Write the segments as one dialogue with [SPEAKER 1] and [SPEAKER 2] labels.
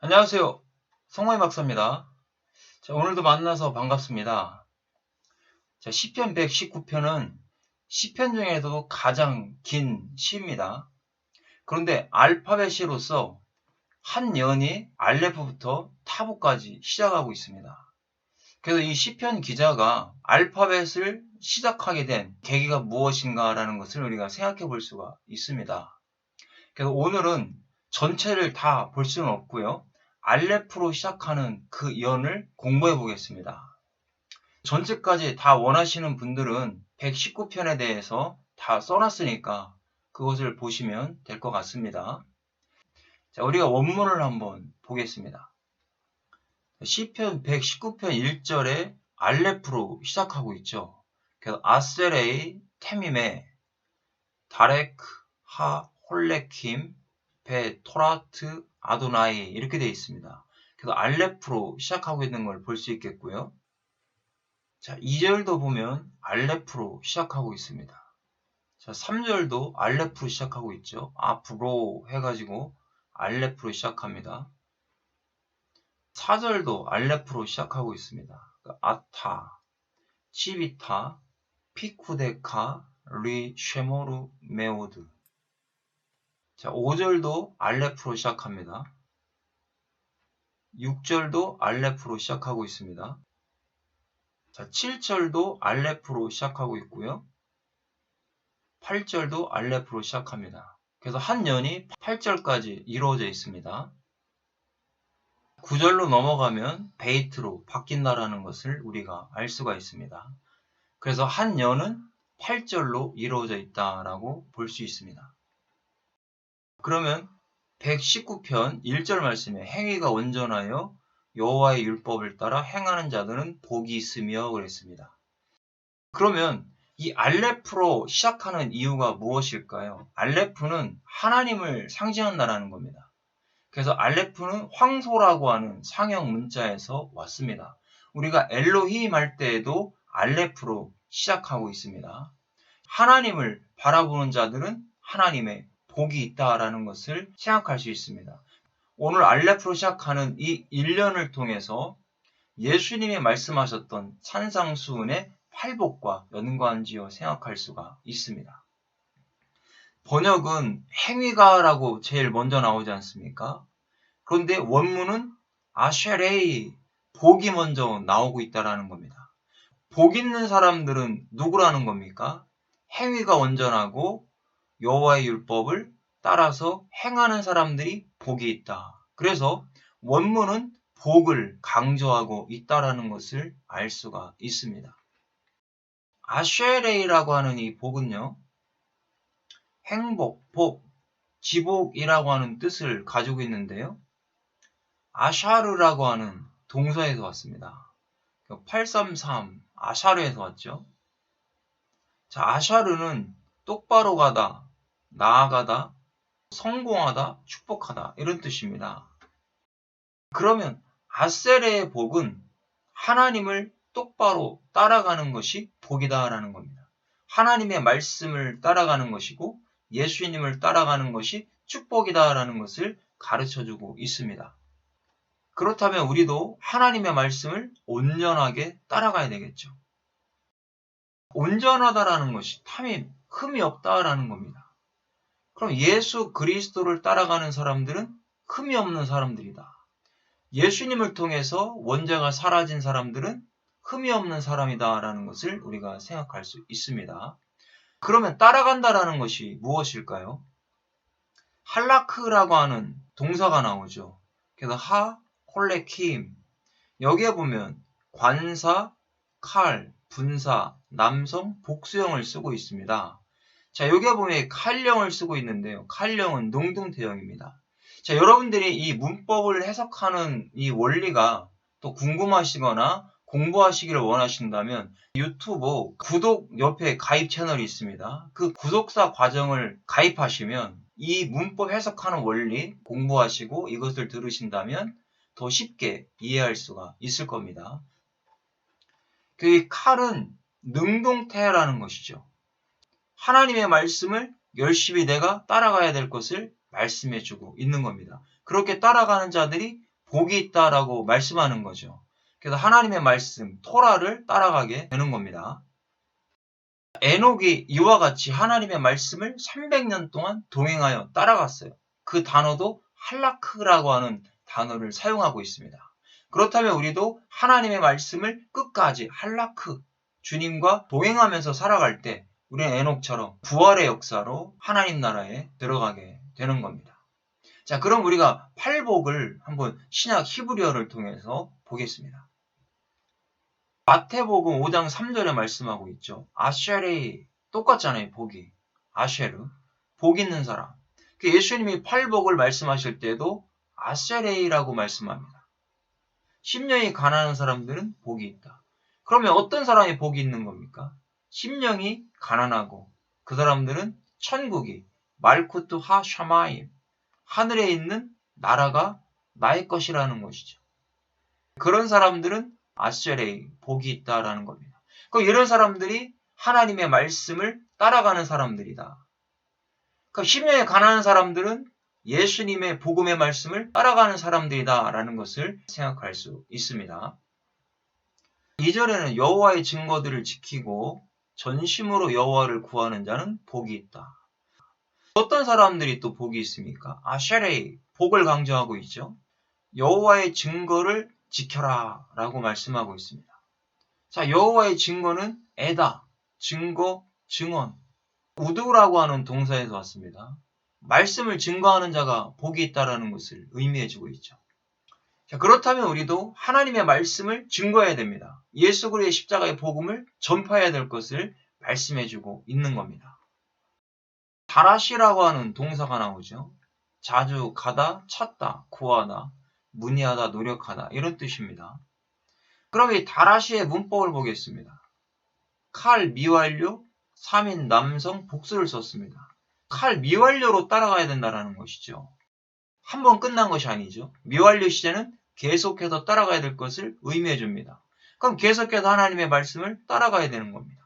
[SPEAKER 1] 안녕하세요. 성화의 박사입니다. 자, 오늘도 만나서 반갑습니다. 자, 시편 119편은 시편 중에서도 가장 긴 시입니다. 그런데 알파벳시로서 한 연이 알레프부터 타부까지 시작하고 있습니다. 그래서 이 시편 기자가 알파벳을 시작하게 된 계기가 무엇인가라는 것을 우리가 생각해 볼 수가 있습니다. 그래서 오늘은 전체를 다 볼 수는 없고요. 알레프로 시작하는 그 연을 공부해 보겠습니다. 전체까지 다 원하시는 분들은 119편에 대해서 다 써놨으니까 그것을 보시면 될 것 같습니다. 자, 우리가 원문을 한번 보겠습니다. 시편 119편 1절에 알레프로 시작하고 있죠. 그래서 아세레이 테밈에 다레크 하 홀레킴 베 토라트 아도나이 이렇게 되어 있습니다. 그래서 알레프로 시작하고 있는 걸 볼 수 있겠고요. 자, 2절도 보면 알레프로 시작하고 있습니다. 자, 3절도 알레프로 시작하고 있죠. 아프로 해가지고 알레프로 시작합니다. 4절도 알레프로 시작하고 있습니다. 아타, 치비타, 피쿠데카, 리 쉐모르 메오드. 자, 5절도 알레프로 시작합니다. 6절도 알레프로 시작하고 있습니다. 자, 7절도 알레프로 시작하고 있고요. 8절도 알레프로 시작합니다. 그래서 한 연이 8절까지 이루어져 있습니다. 9절로 넘어가면 베이트로 바뀐다라는 것을 우리가 알 수가 있습니다. 그래서 한 연은 8절로 이루어져 있다라고 볼 수 있습니다. 그러면 119편 1절 말씀에 행위가 온전하여 여호와의 율법을 따라 행하는 자들은 복이 있으며 그랬습니다. 그러면 이 알레프로 시작하는 이유가 무엇일까요? 알레프는 하나님을 상징한다는 겁니다. 그래서 알레프는 황소라고 하는 상형 문자에서 왔습니다. 우리가 엘로힘 할 때에도 알레프로 시작하고 있습니다. 하나님을 바라보는 자들은 하나님의 복이 있다라는 것을 생각할 수 있습니다. 오늘 알레프로 시작하는 이 1년을 통해서 예수님이 말씀하셨던 산상수훈의 팔복과 연관지어 생각할 수가 있습니다. 번역은 행위가라고 제일 먼저 나오지 않습니까? 그런데 원문은 아쉐레이, 복이 먼저 나오고 있다는 겁니다. 복 있는 사람들은 누구라는 겁니까? 행위가 온전하고 여호와의 율법을 따라서 행하는 사람들이 복이 있다. 그래서 원문은 복을 강조하고 있다라는 것을 알 수가 있습니다. 아쉐레이라고 하는 이 복은요, 행복, 복, 지복이라고 하는 뜻을 가지고 있는데요. 아샤르라고 하는 동사에서 왔습니다. 833 아샤르에서 왔죠. 자, 아샤르는 똑바로 가다, 나아가다, 성공하다, 축복하다 이런 뜻입니다. 그러면 아세레의 복은 하나님을 똑바로 따라가는 것이 복이다라는 겁니다. 하나님의 말씀을 따라가는 것이고 예수님을 따라가는 것이 축복이다라는 것을 가르쳐주고 있습니다. 그렇다면 우리도 하나님의 말씀을 온전하게 따라가야 되겠죠. 온전하다라는 것이 흠이 없다라는 겁니다. 그럼 예수 그리스도를 따라가는 사람들은 흠이 없는 사람들이다. 예수님을 통해서 원죄가 사라진 사람들은 흠이 없는 사람이다라는 것을 우리가 생각할 수 있습니다. 그러면 따라간다라는 것이 무엇일까요? 할라크라고 하는 동사가 나오죠. 그래서 홀레킴 여기에 보면 관사, 칼, 분사, 남성, 복수형을 쓰고 있습니다. 자, 여기에 보면 칼령을 쓰고 있는데요. 칼령은 능동태형입니다. 자, 여러분들이 이 문법을 해석하는 이 원리가 또 궁금하시거나 공부하시기를 원하신다면 유튜브 구독 옆에 가입 채널이 있습니다. 그 구독사 과정을 가입하시면 이 문법 해석하는 원리 공부하시고 이것을 들으신다면 더 쉽게 이해할 수가 있을 겁니다. 그 칼은 능동태라는 것이죠. 하나님의 말씀을 열심히 내가 따라가야 될 것을 말씀해주고 있는 겁니다. 그렇게 따라가는 자들이 복이 있다라고 말씀하는 거죠. 그래서 하나님의 말씀, 토라를 따라가게 되는 겁니다. 에녹이 이와 같이 하나님의 말씀을 300년 동안 동행하여 따라갔어요. 그 단어도 할라크라고 하는 단어를 사용하고 있습니다. 그렇다면 우리도 하나님의 말씀을 끝까지 할라크, 주님과 동행하면서 살아갈 때 우리는 에녹처럼 부활의 역사로 하나님 나라에 들어가게 되는 겁니다. 자, 그럼 우리가 팔복을 한번 신약 히브리어를 통해서 보겠습니다. 마태복음 5장 3절에 말씀하고 있죠. 아쉐레이, 똑같잖아요, 복이. 아쉐르, 복 있는 사람. 예수님이 팔복을 말씀하실 때도 아쉐레이라고 말씀합니다. 심령이 가난한 사람들은 복이 있다. 그러면 어떤 사람이 복이 있는 겁니까? 심령이 가난하고 그 사람들은 천국이 말쿠트 하샤마임, 하늘에 있는 나라가 나의 것이라는 것이죠. 그런 사람들은 아쉐레이, 복이 있다라는 겁니다. 그럼 이런 사람들이 하나님의 말씀을 따라가는 사람들이다. 그러니까 심령에 가난한 사람들은 예수님의 복음의 말씀을 따라가는 사람들이다라는 것을 생각할 수 있습니다. 2절에는 여호와의 증거들을 지키고 전심으로 여호와를 구하는 자는 복이 있다. 어떤 사람들이 또 복이 있습니까? 아쉐레이, 복을 강조하고 있죠. 여호와의 증거를 지켜라 라고 말씀하고 있습니다. 자, 여호와의 증거는 에다, 증거, 증언, 우두라고 하는 동사에서 왔습니다. 말씀을 증거하는 자가 복이 있다라는 것을 의미해주고 있죠. 자, 그렇다면 우리도 하나님의 말씀을 증거해야 됩니다. 예수 그리스도의 십자가의 복음을 전파해야 될 것을 말씀해주고 있는 겁니다. 다라시라고 하는 동사가 나오죠. 자주 가다, 찾다, 구하다, 문의하다, 노력하다 이런 뜻입니다. 그럼 이 다라시의 문법을 보겠습니다. 칼, 미완료, 3인 남성 복수를 썼습니다. 칼, 미완료로 따라가야 된다는 것이죠. 한 번 끝난 것이 아니죠. 미완료 시제는 계속해서 따라가야 될 것을 의미해 줍니다. 그럼 계속해서 하나님의 말씀을 따라가야 되는 겁니다.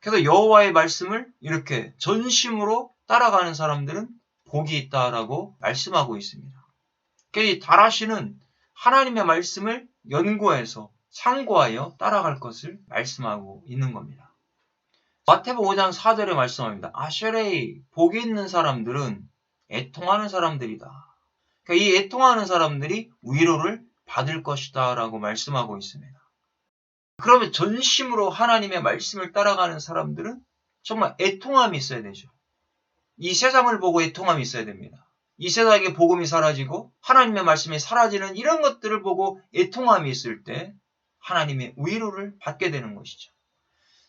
[SPEAKER 1] 그래서 여호와의 말씀을 이렇게 전심으로 따라가는 사람들은 복이 있다라고 말씀하고 있습니다. 이 다라시는 하나님의 말씀을 연구해서 상고하여 따라갈 것을 말씀하고 있는 겁니다. 마태복음 5장 4절에 말씀합니다. 아쉐레이, 복이 있는 사람들은 애통하는 사람들이다. 그러니까 이 애통하는 사람들이 위로를 받을 것이다 라고 말씀하고 있습니다. 그러면 전심으로 하나님의 말씀을 따라가는 사람들은 정말 애통함이 있어야 되죠. 이 세상을 보고 애통함이 있어야 됩니다. 이 세상의 복음이 사라지고 하나님의 말씀이 사라지는 이런 것들을 보고 애통함이 있을 때 하나님의 위로를 받게 되는 것이죠.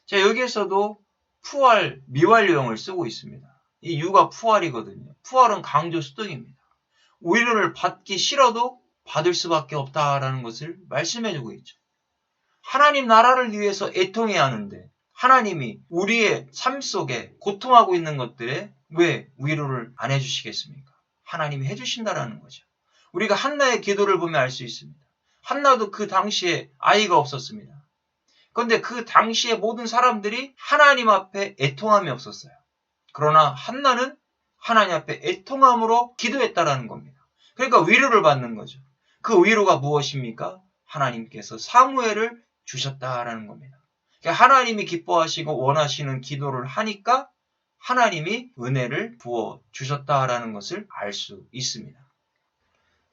[SPEAKER 1] 자, 여기에서도 푸알, 미완료형을 쓰고 있습니다. 이 유가 푸알이거든요. 푸알은 강조 수동입니다. 위로를 받기 싫어도 받을 수밖에 없다라는 것을 말씀해주고 있죠. 하나님 나라를 위해서 애통해야 하는데 하나님이 우리의 삶 속에 고통하고 있는 것들에 왜 위로를 안 해주시겠습니까? 하나님이 해주신다라는 거죠. 우리가 한나의 기도를 보면 알 수 있습니다. 한나도 그 당시에 아이가 없었습니다. 그런데 그 당시에 모든 사람들이 하나님 앞에 애통함이 없었어요. 그러나 한나는 하나님 앞에 애통함으로 기도했다라는 겁니다. 그러니까 위로를 받는 거죠. 그 위로가 무엇입니까? 하나님께서 사무엘을 주셨다라는 겁니다. 그러니까 하나님이 기뻐하시고 원하시는 기도를 하니까 하나님이 은혜를 부어 주셨다라는 것을 알 수 있습니다.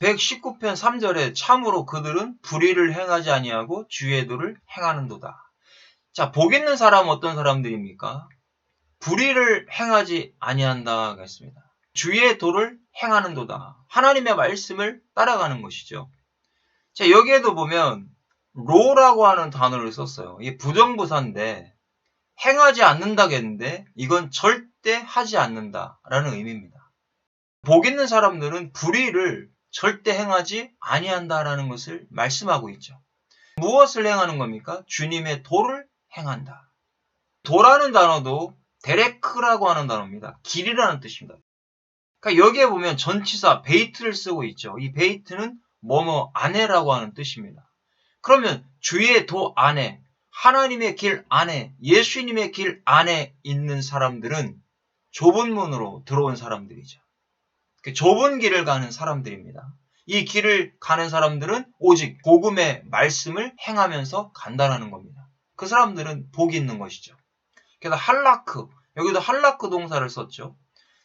[SPEAKER 1] 119편 3절에 참으로 그들은 불의를 행하지 아니하고 주의 도를 행하는도다. 자, 복 있는 사람은 어떤 사람들입니까? 불의를 행하지 아니한다 했습니다. 주의 도를 행하는도다. 하나님의 말씀을 따라가는 것이죠. 자, 여기에도 보면 로라고 하는 단어를 썼어요. 이게 부정부사인데 행하지 않는다겠는데 이건 절대 하지 않는다라는 의미입니다. 복 있는 사람들은 불의를 절대 행하지 아니한다라는 것을 말씀하고 있죠. 무엇을 행하는 겁니까? 주님의 도를 행한다. 도라는 단어도 데레크라고 하는 단어입니다. 길이라는 뜻입니다. 그러니까 여기에 보면 전치사 베이트를 쓰고 있죠. 이 베이트는 뭐뭐 안에라고 하는 뜻입니다. 그러면 주의 도 안에, 하나님의 길 안에, 예수님의 길 안에 있는 사람들은 좁은 문으로 들어온 사람들이죠. 좁은 길을 가는 사람들입니다. 이 길을 가는 사람들은 오직 복음의 말씀을 행하면서 간다라는 겁니다. 그 사람들은 복이 있는 것이죠. 그래서 할라크, 여기도 할라크 동사를 썼죠.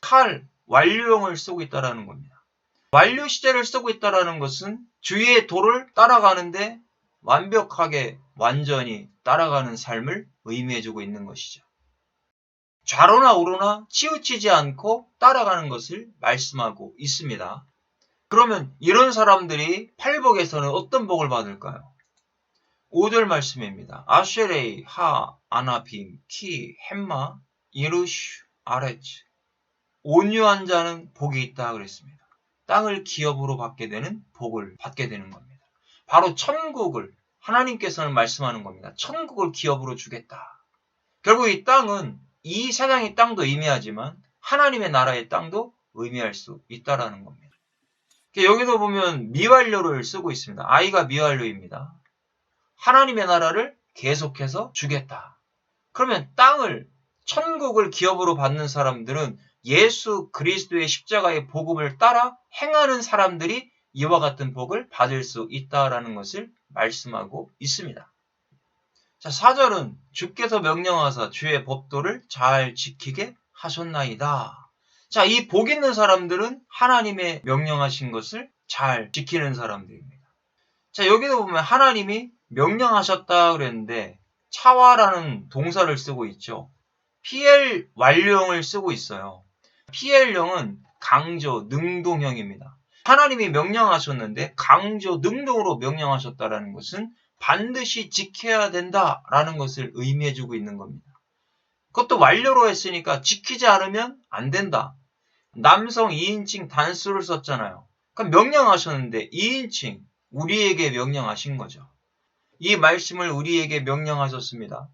[SPEAKER 1] 할, 완료형을 쓰고 있다라는 겁니다. 완료 시제를 쓰고 있다라는 것은 주위의 도를 따라가는데 완벽하게 완전히 따라가는 삶을 의미해주고 있는 것이죠. 좌로나 우로나 치우치지 않고 따라가는 것을 말씀하고 있습니다. 그러면 이런 사람들이 팔복에서는 어떤 복을 받을까요? 5절 말씀입니다. 아쉐레이, 하, 아나빔, 키, 햄마, 이루슈, 아레츠. 온유한 자는 복이 있다 그랬습니다. 땅을 기업으로 받게 되는 복을 받게 되는 겁니다. 바로 천국을 하나님께서는 말씀하는 겁니다. 천국을 기업으로 주겠다. 결국 이 땅은 이 세상의 땅도 의미하지만 하나님의 나라의 땅도 의미할 수 있다라는 겁니다. 여기도 보면 미완료를 쓰고 있습니다. 아이가 미완료입니다. 하나님의 나라를 계속해서 주겠다. 그러면 땅을, 천국을 기업으로 받는 사람들은 예수 그리스도의 십자가의 복음을 따라 행하는 사람들이 이와 같은 복을 받을 수 있다라는 것을 말씀하고 있습니다. 자, 4절은 주께서 명령하사 주의 법도를 잘 지키게 하셨나이다. 자, 이 복 있는 사람들은 하나님의 명령하신 것을 잘 지키는 사람들입니다. 자, 여기도 보면 하나님이 명령하셨다 그랬는데 차와라는 동사를 쓰고 있죠. PL 완료형을 쓰고 있어요. PL형은 강조, 능동형입니다. 하나님이 명령하셨는데 강조, 능동으로 명령하셨다라는 것은 반드시 지켜야 된다라는 것을 의미해주고 있는 겁니다. 그것도 완료로 했으니까 지키지 않으면 안 된다. 남성 2인칭 단수를 썼잖아요. 그럼 명령하셨는데 2인칭 우리에게 명령하신 거죠. 이 말씀을 우리에게 명령하셨습니다.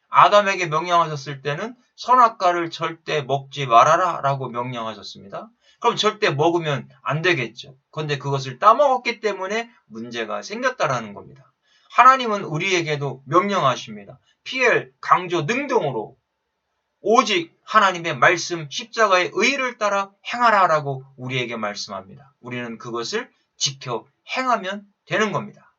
[SPEAKER 1] 아담에게 명령하셨을 때는 선악과를 절대 먹지 말아라 라고 명령하셨습니다. 그럼 절대 먹으면 안 되겠죠. 그런데 그것을 따먹었기 때문에 문제가 생겼다라는 겁니다. 하나님은 우리에게도 명령하십니다. PL 강조 능동으로 오직 하나님의 말씀 십자가의 의를 따라 행하라라고 우리에게 말씀합니다. 우리는 그것을 지켜 행하면 되는 겁니다.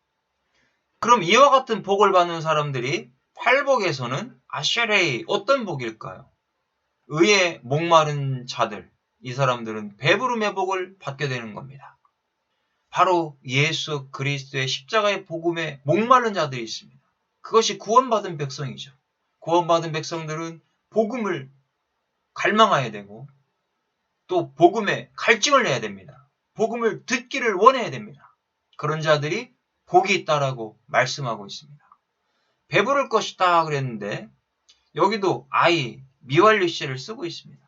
[SPEAKER 1] 그럼 이와 같은 복을 받는 사람들이 팔복에서는 아쉐레이 어떤 복일까요? 의에 목마른 자들, 이 사람들은 배부름의 복을 받게 되는 겁니다. 바로 예수 그리스도의 십자가의 복음에 목마른 자들이 있습니다. 그것이 구원받은 백성이죠. 구원받은 백성들은 복음을 갈망해야 되고 또 복음에 갈증을 내야 됩니다. 복음을 듣기를 원해야 됩니다. 그런 자들이 복이 있다라고 말씀하고 있습니다. 배부를 것이다 그랬는데 여기도 아이, 미완료 시제를 쓰고 있습니다.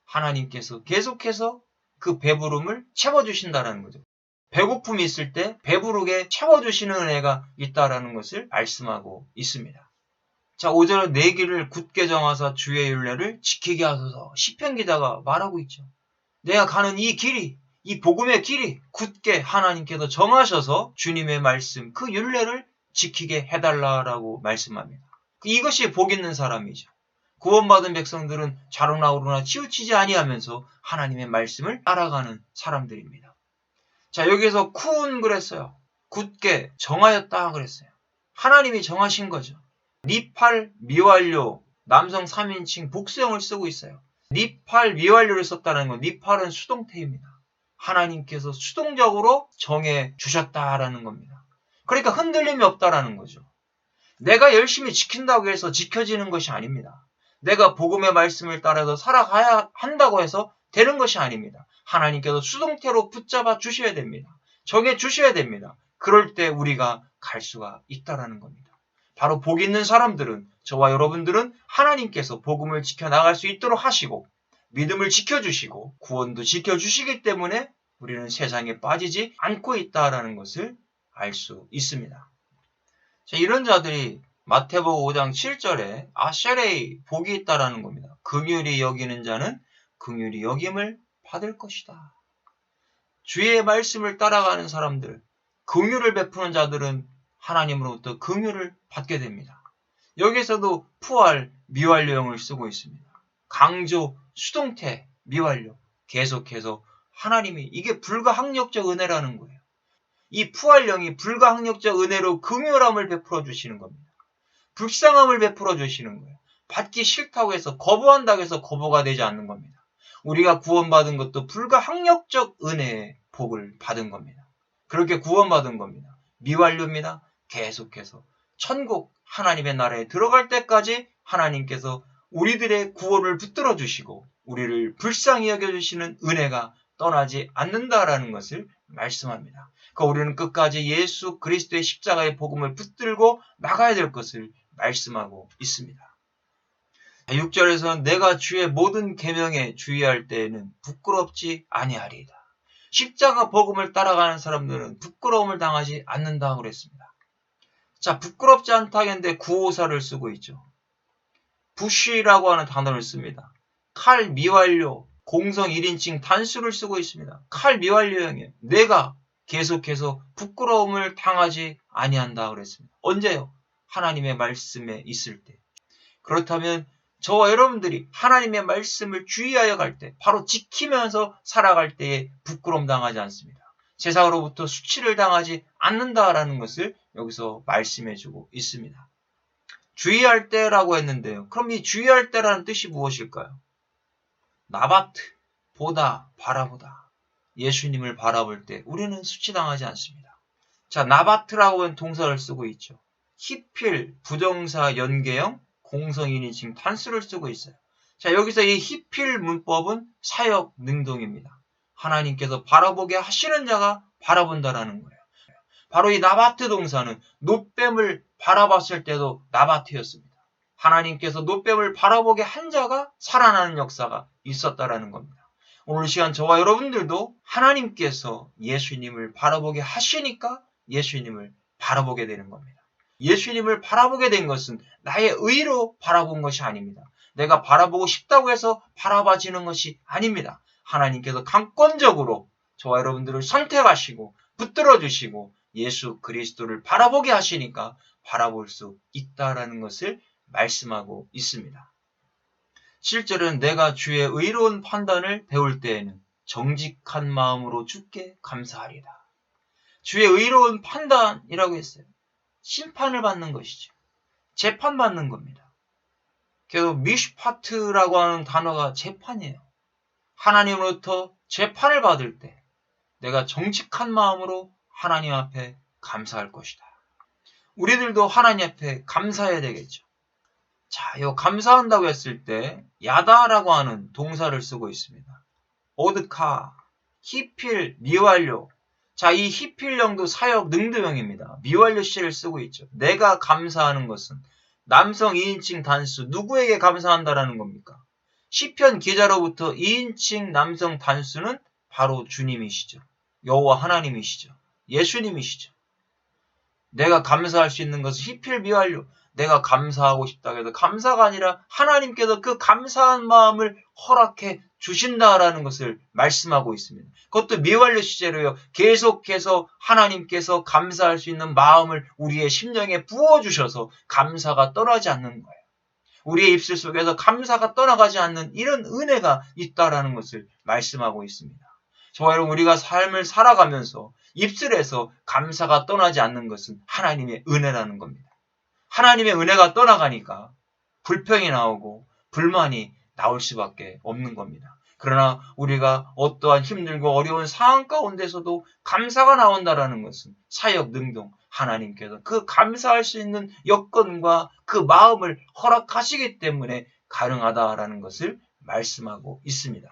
[SPEAKER 1] 하나님께서 계속해서 그 배부름을 채워주신다는 거죠. 배고픔이 있을 때 배부르게 채워주시는 은혜가 있다라는 것을 말씀하고 있습니다. 자, 5절은 내 길을 굳게 정하사 주의 율례를 지키게 하소서. 시편 기자가 말하고 있죠. 내가 가는 이 길이, 이 복음의 길이 굳게 하나님께서 정하셔서 주님의 말씀, 그 율례를 지키게 해달라라고 말씀합니다. 이것이 복 있는 사람이죠. 구원받은 백성들은 좌로나 우로나 치우치지 아니하면서 하나님의 말씀을 따라가는 사람들입니다. 자, 여기서 쿤 그랬어요. 굳게 정하였다 그랬어요. 하나님이 정하신 거죠. 니팔 미완료, 남성 3인칭 복수형을 쓰고 있어요. 니팔 미완료를 썼다는 건 니팔은 수동태입니다. 하나님께서 수동적으로 정해 주셨다라는 겁니다. 그러니까 흔들림이 없다라는 거죠. 내가 열심히 지킨다고 해서 지켜지는 것이 아닙니다. 내가 복음의 말씀을 따라서 살아가야 한다고 해서 되는 것이 아닙니다. 하나님께서 수동태로 붙잡아 주셔야 됩니다. 정해 주셔야 됩니다. 그럴 때 우리가 갈 수가 있다라는 겁니다. 바로 복 있는 사람들은, 저와 여러분들은 하나님께서 복음을 지켜나갈 수 있도록 하시고 믿음을 지켜주시고 구원도 지켜주시기 때문에 우리는 세상에 빠지지 않고 있다라는 것을 알 수 있습니다. 자, 이런 자들이 마태복음 5장 7절에 아쉐레이 복이 있다라는 겁니다. 긍휼히 여기는 자는 긍휼히 여김을 받을 것이다. 주의 말씀을 따라가는 사람들, 긍휼을 베푸는 자들은 하나님으로부터 긍휼을 받게 됩니다. 여기서도 푸알 미완료형을 쓰고 있습니다. 강조 수동태 미완료 계속해서 하나님이 이게 불가항력적 은혜라는 거예요. 이 부활령이 불가항력적 은혜로 긍휼함을 베풀어 주시는 겁니다. 불쌍함을 베풀어 주시는 거예요. 받기 싫다고 해서 거부한다고 해서 거부가 되지 않는 겁니다. 우리가 구원받은 것도 불가항력적 은혜의 복을 받은 겁니다. 그렇게 구원받은 겁니다. 미완료입니다. 계속해서 천국 하나님의 나라에 들어갈 때까지 하나님께서 우리들의 구원을 붙들어 주시고 우리를 불쌍히 여겨주시는 은혜가 떠나지 않는다라는 것을 말씀합니다. 그러니까 우리는 끝까지 예수 그리스도의 십자가의 복음을 붙들고 나가야 될 것을 말씀하고 있습니다. 6절에서는 내가 주의 모든 계명에 주의할 때에는 부끄럽지 아니하리이다. 십자가 복음을 따라가는 사람들은 부끄러움을 당하지 않는다고 그랬습니다. 자, 부끄럽지 않다 했는데 구호사를 쓰고 있죠. 부쉬라고 하는 단어를 씁니다. 칼 미완료, 공성 1인칭 단수를 쓰고 있습니다. 칼 미완료형이에요. 내가 계속해서 부끄러움을 당하지 아니한다 그랬습니다. 언제요? 하나님의 말씀에 있을 때. 그렇다면 저와 여러분들이 하나님의 말씀을 주의하여 갈 때, 바로 지키면서 살아갈 때에 부끄러움 당하지 않습니다. 세상으로부터 수치를 당하지 않는다라는 것을 여기서 말씀해주고 있습니다. 주의할 때라고 했는데요. 그럼 이 주의할 때라는 뜻이 무엇일까요? 나바트, 보다, 바라보다. 예수님을 바라볼 때 우리는 수치당하지 않습니다. 자, 나바트라고 하는 동사를 쓰고 있죠. 히필, 부정사 연계형, 공성인인칭 단수를 쓰고 있어요. 자, 여기서 이 히필 문법은 사역 능동입니다. 하나님께서 바라보게 하시는 자가 바라본다라는 거예요. 바로 이 나바트 동사는 놋뱀을 바라봤을 때도 나바트였습니다. 하나님께서 놋뱀을 바라보게 한 자가 살아나는 역사가 있었다라는 겁니다. 오늘 시간 저와 여러분들도 하나님께서 예수님을 바라보게 하시니까 예수님을 바라보게 되는 겁니다. 예수님을 바라보게 된 것은 나의 의로 바라본 것이 아닙니다. 내가 바라보고 싶다고 해서 바라봐지는 것이 아닙니다. 하나님께서 강권적으로 저와 여러분들을 선택하시고 붙들어 주시고 예수 그리스도를 바라보게 하시니까 바라볼 수 있다라는 것을 말씀하고 있습니다. 7절은 내가 주의 의로운 판단을 배울 때에는 정직한 마음으로 주께 감사하리다. 주의 의로운 판단이라고 했어요. 심판을 받는 것이죠. 재판받는 겁니다. 그래서 미슈파트라고 하는 단어가 재판이에요. 하나님으로부터 재판을 받을 때 내가 정직한 마음으로 하나님 앞에 감사할 것이다. 우리들도 하나님 앞에 감사해야 되겠죠. 자, 이 감사한다고 했을 때 야다라고 하는 동사를 쓰고 있습니다. 오드카, 히필, 미완료. 자, 이 히필형도 사역 능동형입니다. 미완료 시를 쓰고 있죠. 내가 감사하는 것은 남성 2인칭 단수 누구에게 감사한다라는 겁니까? 시편 기자로부터 2인칭 남성 단수는 바로 주님이시죠. 여호와 하나님이시죠. 예수님이시죠. 내가 감사할 수 있는 것은 히필 미완료. 내가 감사하고 싶다고 해도 감사가 아니라 하나님께서 그 감사한 마음을 허락해 주신다라는 것을 말씀하고 있습니다. 그것도 미완료 시제로요. 계속해서 하나님께서 감사할 수 있는 마음을 우리의 심령에 부어주셔서 감사가 떠나지 않는 거예요. 우리의 입술 속에서 감사가 떠나가지 않는 이런 은혜가 있다라는 것을 말씀하고 있습니다. 저와 여러분, 우리가 삶을 살아가면서 입술에서 감사가 떠나지 않는 것은 하나님의 은혜라는 겁니다. 하나님의 은혜가 떠나가니까 불평이 나오고 불만이 나올 수밖에 없는 겁니다. 그러나 우리가 어떠한 힘들고 어려운 상황 가운데서도 감사가 나온다라는 것은 사역 능동, 하나님께서 그 감사할 수 있는 여건과 그 마음을 허락하시기 때문에 가능하다라는 것을 말씀하고 있습니다.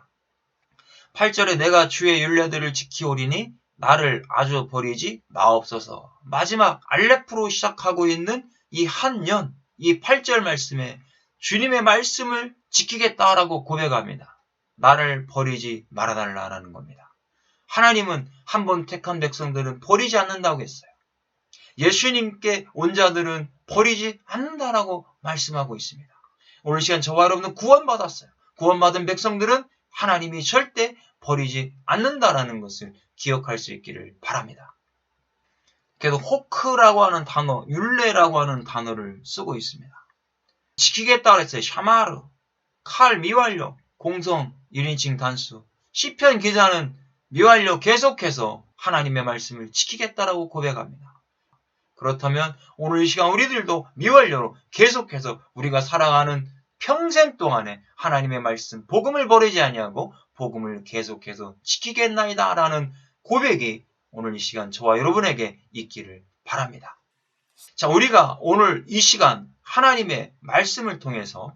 [SPEAKER 1] 8절에 내가 주의 율례들을 지키오리니 나를 아주 버리지 마옵소서. 마지막 알레프로 시작하고 있는 이 한 년, 이 8절 말씀에 주님의 말씀을 지키겠다라고 고백합니다. 나를 버리지 말아달라라는 겁니다. 하나님은 한 번 택한 백성들은 버리지 않는다고 했어요. 예수님께 온 자들은 버리지 않는다라고 말씀하고 있습니다. 오늘 시간 저와 여러분은 구원받았어요. 구원받은 백성들은 하나님이 절대 버리지 않는다라는 것을 기억할 수 있기를 바랍니다. 그래도 호크라고 하는 단어, 율례라고 하는 단어를 쓰고 있습니다. 지키겠다 그랬어요. 샤마르, 칼 미완료, 공성 1인칭 단수. 시편 기자는 미완료 계속해서 하나님의 말씀을 지키겠다라고 고백합니다. 그렇다면 오늘 이 시간 우리들도 미완료로 계속해서 우리가 살아가는 평생 동안에 하나님의 말씀, 복음을 버리지 아니하고 복음을 계속해서 지키겠나이다 라는 고백이 오늘 이 시간 저와 여러분에게 있기를 바랍니다. 자, 우리가 오늘 이 시간 하나님의 말씀을 통해서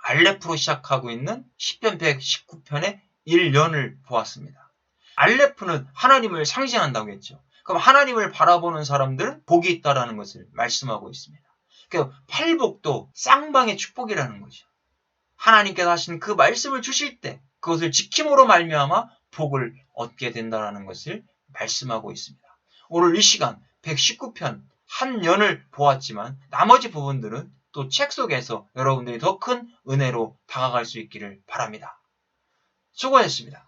[SPEAKER 1] 알레프로 시작하고 있는 시편 119편의 1년을 보았습니다. 알레프는 하나님을 상징한다고 했죠. 그럼 하나님을 바라보는 사람들은 복이 있다라는 것을 말씀하고 있습니다. 그 팔복도 쌍방의 축복이라는 거죠. 하나님께서 하신 그 말씀을 주실 때 그것을 지킴으로 말미암아 복을 얻게 된다라는 것을 말씀하고 있습니다. 오늘 이 시간 119편 한 년을 보았지만 나머지 부분들은 또 책 속에서 여러분들이 더 큰 은혜로 다가갈 수 있기를 바랍니다. 수고하셨습니다.